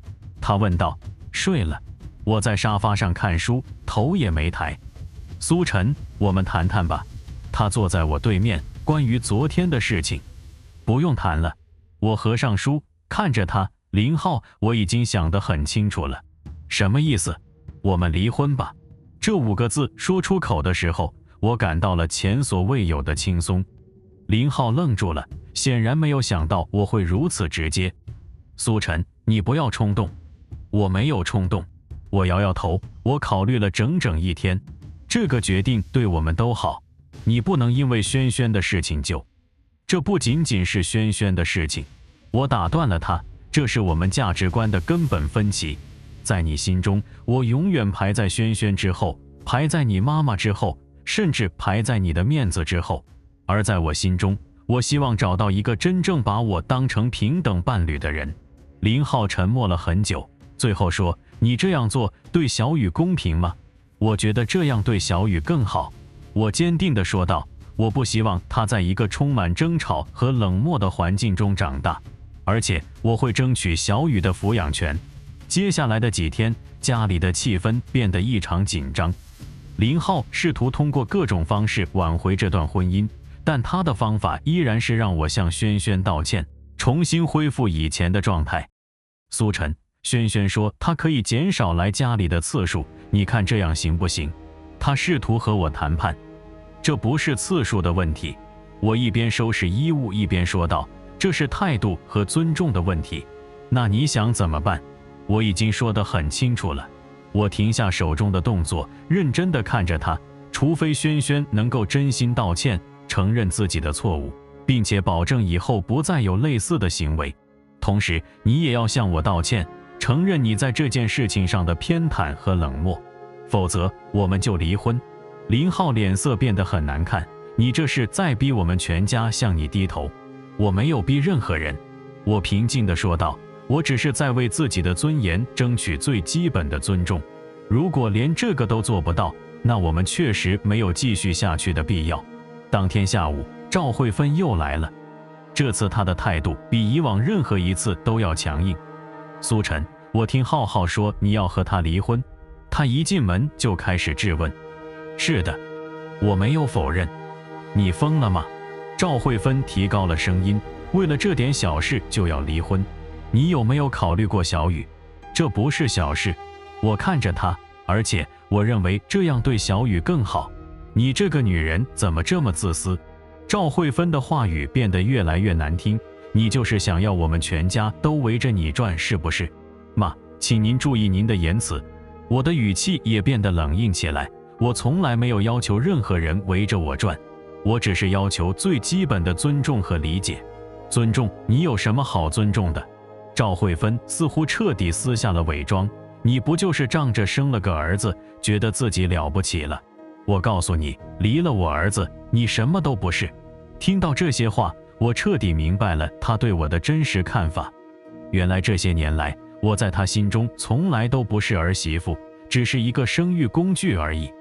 他问道。睡了。我在沙发上看书，头也没抬。苏晨，我们谈谈吧。他坐在我对面，关于昨天的事情。不用谈了。我合上书，看着他。林浩，我已经想得很清楚了。什么意思？我们离婚吧。这5个字说出口的时候，我感到了前所未有的轻松。林浩愣住了，显然没有想到我会如此直接。苏晨，你不要冲动。我没有冲动。我摇摇头，我考虑了整整1天，这个决定对我们都好。你不能因为轩轩的事情就……这不仅仅是轩轩的事情。我打断了他，这是我们价值观的根本分歧。在你心中，我永远排在轩轩之后，排在你妈妈之后，甚至排在你的面子之后。而在我心中，我希望找到一个真正把我当成平等伴侣的人。林浩沉默了很久，最后说，你这样做对小雨公平吗？我觉得这样对小雨更好。我坚定地说道，我不希望她在一个充满争吵和冷漠的环境中长大，而且我会争取小雨的抚养权。接下来的几天，家里的气氛变得异常紧张。林浩试图通过各种方式挽回这段婚姻，但他的方法依然是让我向轩轩道歉，重新恢复以前的状态。苏晨，轩轩说他可以减少来家里的次数，你看这样行不行？他试图和我谈判。这不是次数的问题。我一边收拾衣物一边说道，这是态度和尊重的问题。那你想怎么办？我已经说得很清楚了。我停下手中的动作，认真地看着他，除非轩轩能够真心道歉，承认自己的错误，并且保证以后不再有类似的行为。同时，你也要向我道歉，承认你在这件事情上的偏袒和冷漠，否则我们就离婚。林浩脸色变得很难看，你这是在逼我们全家向你低头。我没有逼任何人。我平静地说道，我只是在为自己的尊严争取最基本的尊重。如果连这个都做不到，那我们确实没有继续下去的必要。当天下午，赵慧芬又来了，这次她的态度比以往任何一次都要强硬。苏晨，我听浩浩说你要和他离婚。他一进门就开始质问。是的，我没有否认。你疯了吗？赵慧芬提高了声音，为了这点小事就要离婚？你有没有考虑过小雨？这不是小事。我看着她，而且我认为这样对小雨更好。你这个女人怎么这么自私？赵慧芬的话语变得越来越难听。你就是想要我们全家都围着你转，是不是？妈，请您注意您的言辞。我的语气也变得冷硬起来。我从来没有要求任何人围着我转，我只是要求最基本的尊重和理解。尊重？你有什么好尊重的？赵慧芬似乎彻底撕下了伪装。你不就是仗着生了个儿子，觉得自己了不起了？我告诉你，离了我儿子，你什么都不是。听到这些话，我彻底明白了他对我的真实看法。原来这些年来，我在他心中从来都不是儿媳妇，只是一个生育工具而已。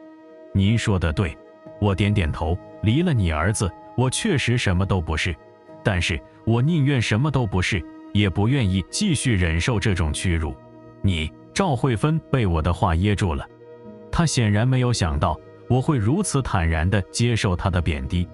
您说的对。我点点头。离了你儿子，我确实什么都不是，但是我宁愿什么都不是，也不愿意继续忍受这种屈辱。你……赵慧芬被我的话噎住了。她显然没有想到我会如此坦然地接受她的贬低。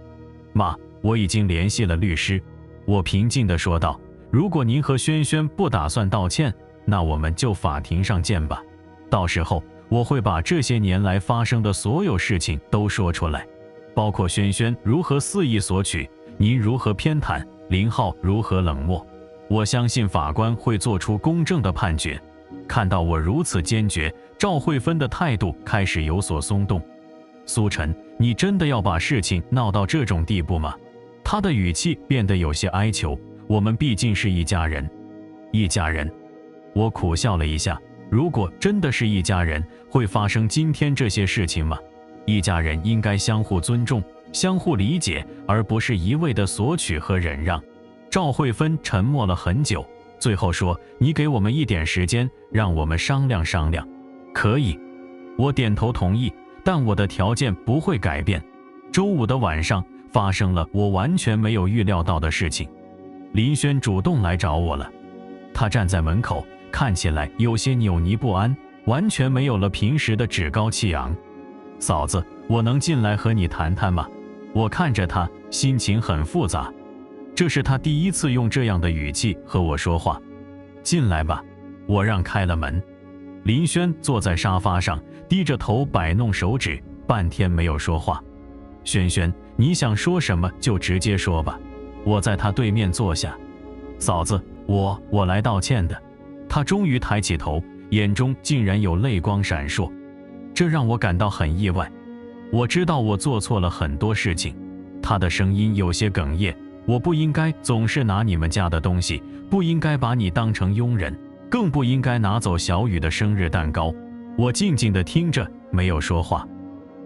妈，我已经联系了律师。我平静地说道，如果您和轩轩不打算道歉，那我们就法庭上见吧。到时候我会把这些年来发生的所有事情都说出来，包括轩轩如何肆意索取，您如何偏袒，林浩如何冷漠。我相信法官会做出公正的判决。看到我如此坚决，赵慧芬的态度开始有所松动。苏晨，你真的要把事情闹到这种地步吗？他的语气变得有些哀求。我们毕竟是一家人。一家人？我苦笑了一下。如果真的是一家人，会发生今天这些事情吗？一家人应该相互尊重，相互理解，而不是一味的索取和忍让。赵慧芬沉默了很久，最后说：“你给我们一点时间，让我们商量商量。”可以。我点头同意，但我的条件不会改变。周五的晚上发生了我完全没有预料到的事情。林轩主动来找我了。他站在门口，看起来有些扭捏不安，完全没有了平时的趾高气昂。嫂子，我能进来和你谈谈吗？我看着他，心情很复杂。这是他第一次用这样的语气和我说话。进来吧。我让开了门。林轩坐在沙发上，低着头摆弄手指，半天没有说话。轩轩，你想说什么就直接说吧。我在他对面坐下。嫂子，我来道歉的。他终于抬起头，眼中竟然有泪光闪烁，这让我感到很意外。我知道我做错了很多事情。他的声音有些哽咽。我不应该总是拿你们家的东西，不应该把你当成佣人，更不应该拿走小雨的生日蛋糕。我静静地听着，没有说话。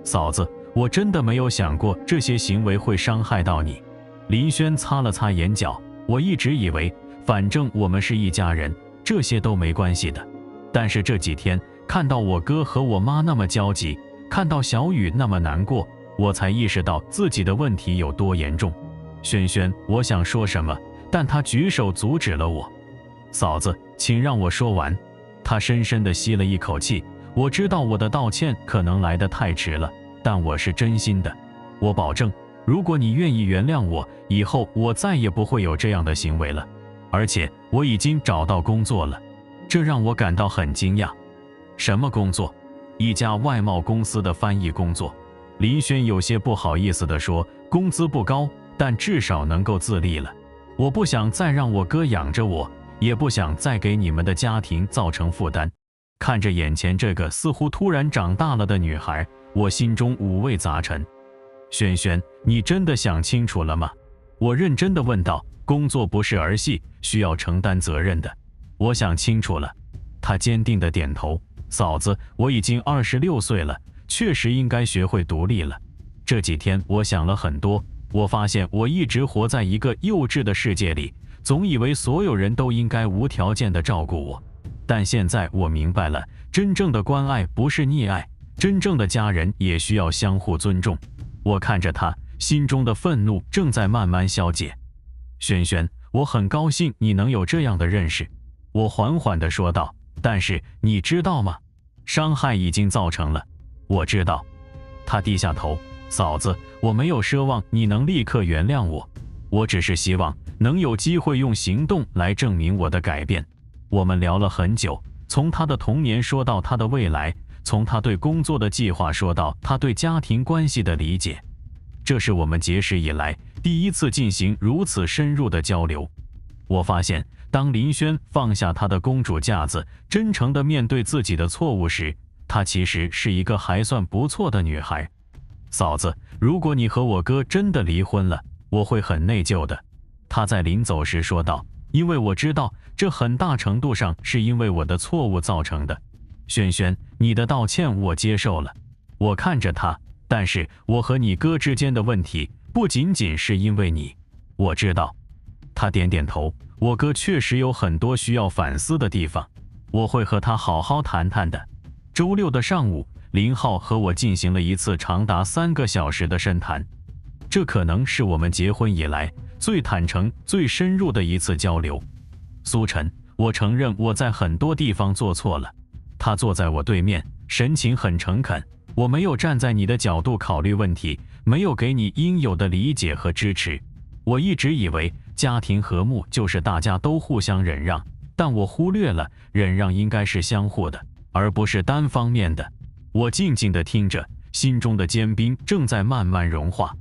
嫂子，我真的没有想过这些行为会伤害到你。林轩擦了擦眼角。我一直以为，反正我们是一家人，这些都没关系的。但是这几天看到我哥和我妈那么焦急，看到小雨那么难过，我才意识到自己的问题有多严重。轩轩，我想说什么，但他举手阻止了我。嫂子，请让我说完。他深深地吸了一口气。我知道我的道歉可能来得太迟了，但我是真心的。我保证，如果你愿意原谅我，以后我再也不会有这样的行为了。而且我已经找到工作了。这让我感到很惊讶。什么工作？一家外贸公司的翻译工作。林轩有些不好意思地说，工资不高，但至少能够自立了。我不想再让我哥养着我，也不想再给你们的家庭造成负担。看着眼前这个似乎突然长大了的女孩，我心中五味杂陈。轩轩，你真的想清楚了吗？我认真地问道。工作不是儿戏，需要承担责任的。我想清楚了。他坚定地点头。嫂子，我已经26岁了，确实应该学会独立了。这几天我想了很多，我发现我一直活在一个幼稚的世界里，总以为所有人都应该无条件地照顾我。但现在我明白了，真正的关爱不是溺爱，真正的家人也需要相互尊重。我看着他，心中的愤怒正在慢慢消解。轩轩，我很高兴你能有这样的认识。我缓缓地说道。但是你知道吗？伤害已经造成了。我知道。他低下头。嫂子，我没有奢望你能立刻原谅我，我只是希望能有机会用行动来证明我的改变。我们聊了很久，从他的童年说到他的未来，从他对工作的计划说到他对家庭关系的理解。这是我们结识以来第一次进行如此深入的交流。我发现，当林轩放下他的公主架子，真诚地面对自己的错误时，她其实是一个还算不错的女孩。嫂子，如果你和我哥真的离婚了，我会很内疚的。他在临走时说道，因为我知道这很大程度上是因为我的错误造成的。轩轩，你的道歉我接受了。我看着他，但是我和你哥之间的问题不仅仅是因为你。我知道。他点点头。我哥确实有很多需要反思的地方，我会和他好好谈谈的。周六的上午，林浩和我进行了一次长达3个小时的深谈，这可能是我们结婚以来最坦诚、最深入的一次交流。苏晨，我承认我在很多地方做错了。他坐在我对面，神情很诚恳。我没有站在你的角度考虑问题，没有给你应有的理解和支持。我一直以为家庭和睦就是大家都互相忍让，但我忽略了忍让应该是相互的，而不是单方面的。我静静地听着，心中的坚冰正在慢慢融化。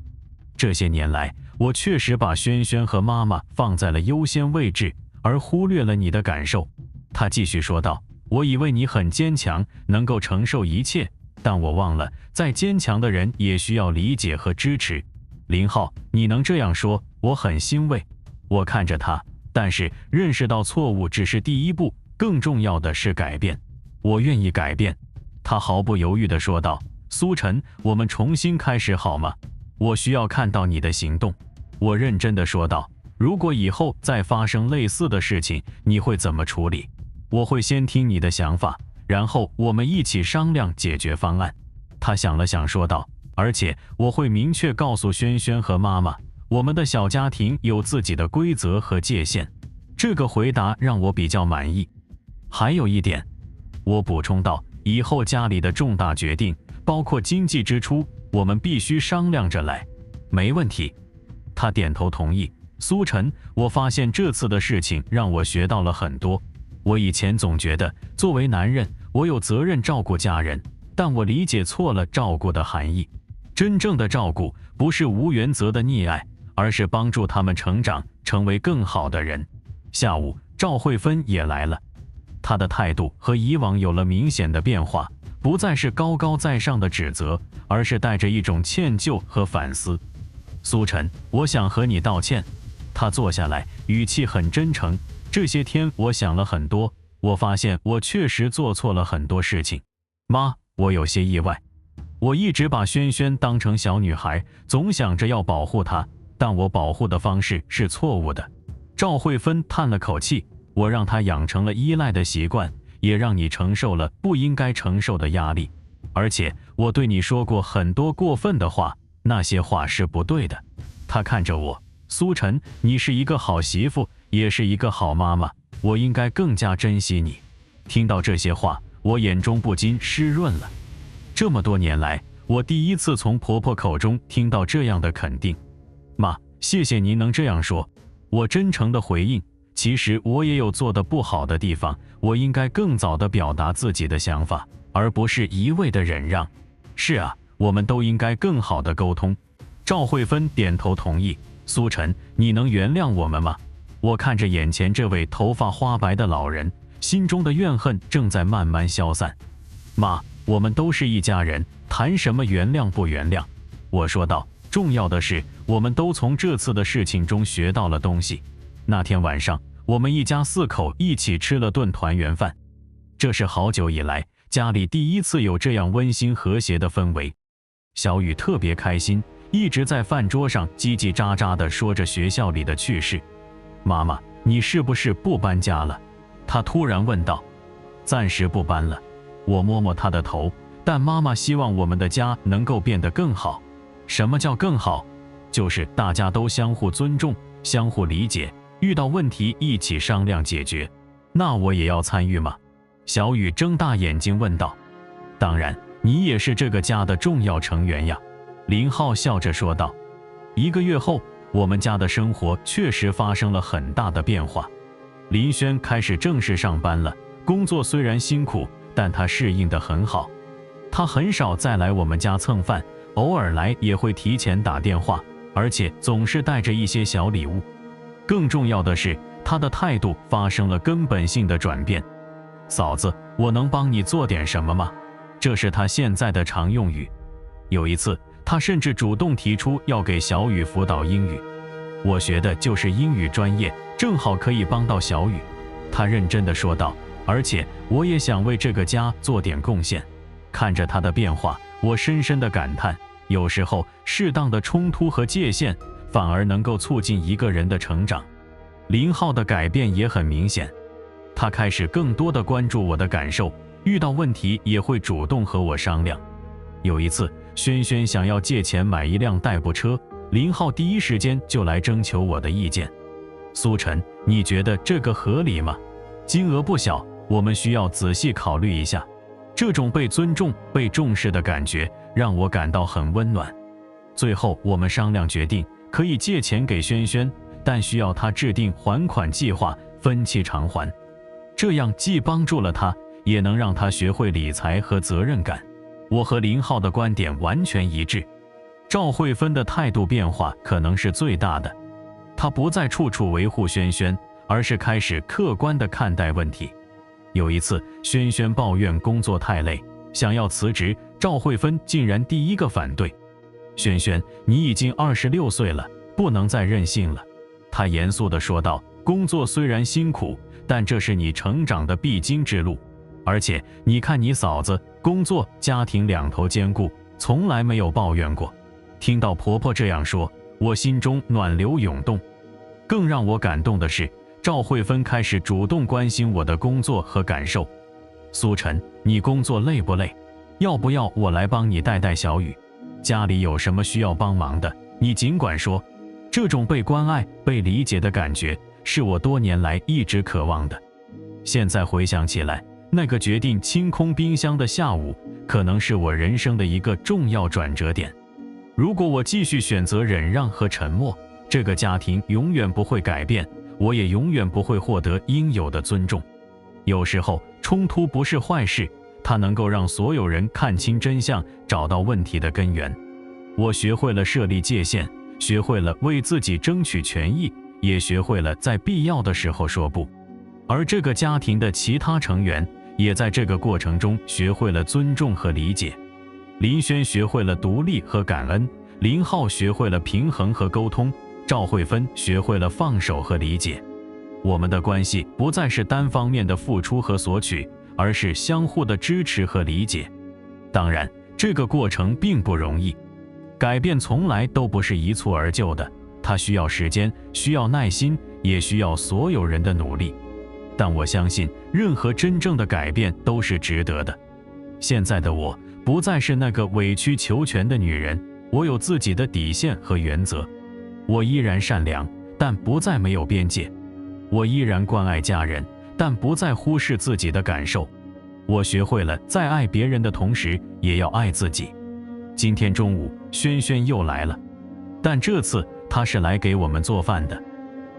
这些年来，我确实把轩轩和妈妈放在了优先位置，而忽略了你的感受。他继续说道，我以为你很坚强，能够承受一切，但我忘了，再坚强的人也需要理解和支持。林浩，你能这样说，我很欣慰。我看着他，但是认识到错误只是第一步，更重要的是改变。我愿意改变。他毫不犹豫地说道，苏晨，我们重新开始好吗？我需要看到你的行动。我认真地说道，如果以后再发生类似的事情，你会怎么处理？我会先听你的想法，然后我们一起商量解决方案。他想了想说道，而且我会明确告诉轩轩和妈妈，我们的小家庭有自己的规则和界限。这个回答让我比较满意。还有一点，我补充道，以后家里的重大决定，包括经济支出，我们必须商量着来。没问题。他点头同意。苏晨，我发现这次的事情让我学到了很多。我以前总觉得作为男人，我有责任照顾家人，但我理解错了照顾的含义。真正的照顾不是无原则的溺爱，而是帮助他们成长，成为更好的人。下午，赵慧芬也来了，她的态度和以往有了明显的变化，不再是高高在上的指责，而是带着一种歉疚和反思。苏晨，我想和你道歉。她坐下来，语气很真诚。这些天我想了很多，我发现我确实做错了很多事情。妈，我有些意外。我一直把轩轩当成小女孩，总想着要保护她，但我保护的方式是错误的。赵慧芬叹了口气，我让她养成了依赖的习惯，也让你承受了不应该承受的压力。而且我对你说过很多过分的话，那些话是不对的。她看着我，苏晨，你是一个好媳妇，也是一个好妈妈，我应该更加珍惜你。听到这些话，我眼中不禁湿润了。这么多年来，我第一次从婆婆口中听到这样的肯定。妈，谢谢您能这样说。我真诚地回应，其实我也有做得不好的地方，我应该更早地表达自己的想法，而不是一味地忍让。是啊，我们都应该更好地沟通。赵慧芬点头同意。苏晨，你能原谅我们吗？我看着眼前这位头发花白的老人，心中的怨恨正在慢慢消散。妈，我们都是一家人，谈什么原谅不原谅？我说道，重要的是，我们都从这次的事情中学到了东西。那天晚上，我们一家4口一起吃了顿团圆饭，这是好久以来家里第一次有这样温馨和谐的氛围。小雨特别开心，一直在饭桌上叽叽喳喳地说着学校里的趣事。妈妈，你是不是不搬家了？她突然问道。暂时不搬了。我摸摸她的头，但妈妈希望我们的家能够变得更好。什么叫更好？就是大家都相互尊重，相互理解，遇到问题一起商量解决。那我也要参与吗？小雨睁大眼睛问道。当然，你也是这个家的重要成员呀。林浩笑着说道。1个月后，我们家的生活确实发生了很大的变化。林轩开始正式上班了，工作虽然辛苦，但他适应得很好。他很少再来我们家蹭饭，偶尔来也会提前打电话，而且总是带着一些小礼物。更重要的是，他的态度发生了根本性的转变。嫂子，我能帮你做点什么吗？这是他现在的常用语。有一次，他甚至主动提出要给小雨辅导英语。我学的就是英语专业，正好可以帮到小雨。他认真地说道，而且我也想为这个家做点贡献。看着他的变化，我深深地感叹，有时候适当的冲突和界限反而能够促进一个人的成长。林浩的改变也很明显，他开始更多地关注我的感受，遇到问题也会主动和我商量。有一次，轩轩想要借钱买一辆代步车，林浩第一时间就来征求我的意见。苏晨，你觉得这个合理吗？金额不小，我们需要仔细考虑一下。这种被尊重、被重视的感觉让我感到很温暖。最后我们商量决定，可以借钱给轩轩，但需要他制定还款计划，分期偿还。这样既帮助了他，也能让他学会理财和责任感。我和林浩的观点完全一致。赵慧芬的态度变化可能是最大的，她不再处处维护轩轩，而是开始客观地看待问题。有一次，轩轩抱怨工作太累，想要辞职，赵慧芬竟然第一个反对。轩轩，你已经26岁了，不能再任性了。她严肃地说道，工作虽然辛苦，但这是你成长的必经之路。而且你看你嫂子，工作家庭两头兼顾，从来没有抱怨过。听到婆婆这样说，我心中暖流涌动。更让我感动的是，赵慧芬开始主动关心我的工作和感受。苏晨，你工作累不累？要不要我来帮你带带小雨？家里有什么需要帮忙的，你尽管说。这种被关爱、被理解的感觉，是我多年来一直渴望的。现在回想起来，那个决定清空冰箱的下午，可能是我人生的一个重要转折点。如果我继续选择忍让和沉默，这个家庭永远不会改变，我也永远不会获得应有的尊重。有时候，冲突不是坏事，它能够让所有人看清真相，找到问题的根源。我学会了设立界限，学会了为自己争取权益，也学会了在必要的时候说不。而这个家庭的其他成员也在这个过程中学会了尊重和理解。林轩学会了独立和感恩，林浩学会了平衡和沟通，赵慧芬学会了放手和理解。我们的关系不再是单方面的付出和索取，而是相互的支持和理解。当然，这个过程并不容易，改变从来都不是一蹴而就的，它需要时间，需要耐心，也需要所有人的努力。但我相信，任何真正的改变都是值得的。现在的我不再是那个委曲求全的女人，我有自己的底线和原则。我依然善良，但不再没有边界。我依然关爱家人，但不再忽视自己的感受。我学会了在爱别人的同时，也要爱自己。今天中午，轩轩又来了，但这次他是来给我们做饭的。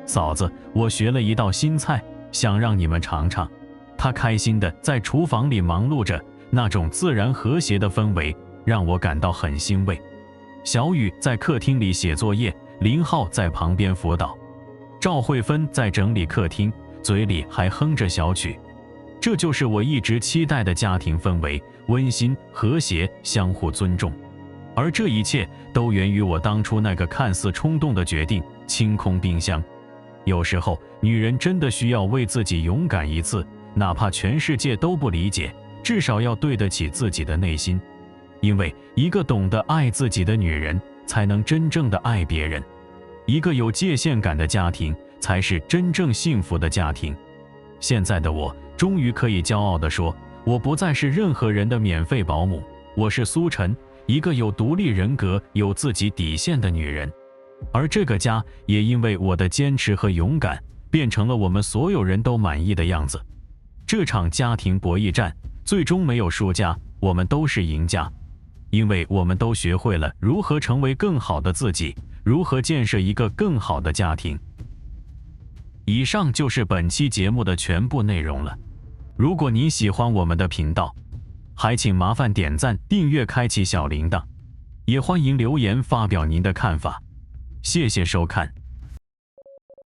嫂子，我学了一道新菜，想让你们尝尝。他开心地在厨房里忙碌着，那种自然和谐的氛围让我感到很欣慰。小雨在客厅里写作业，林浩在旁边辅导，赵慧芬在整理客厅，嘴里还哼着小曲。这就是我一直期待的家庭氛围，温馨、和谐、相互尊重。而这一切都源于我当初那个看似冲动的决定，清空冰箱。有时候，女人真的需要为自己勇敢一次，哪怕全世界都不理解，至少要对得起自己的内心。因为一个懂得爱自己的女人，才能真正的爱别人。一个有界限感的家庭，才是真正幸福的家庭。现在的我，终于可以骄傲地说，我不再是任何人的免费保姆，我是苏晨，一个有独立人格、有自己底线的女人。而这个家也因为我的坚持和勇敢，变成了我们所有人都满意的样子。这场家庭博弈战最终没有输家，我们都是赢家，因为我们都学会了如何成为更好的自己，如何建设一个更好的家庭。以上就是本期节目的全部内容了。如果您喜欢我们的频道，还请麻烦点赞、订阅、开启小铃铛，也欢迎留言发表您的看法。谢谢收看。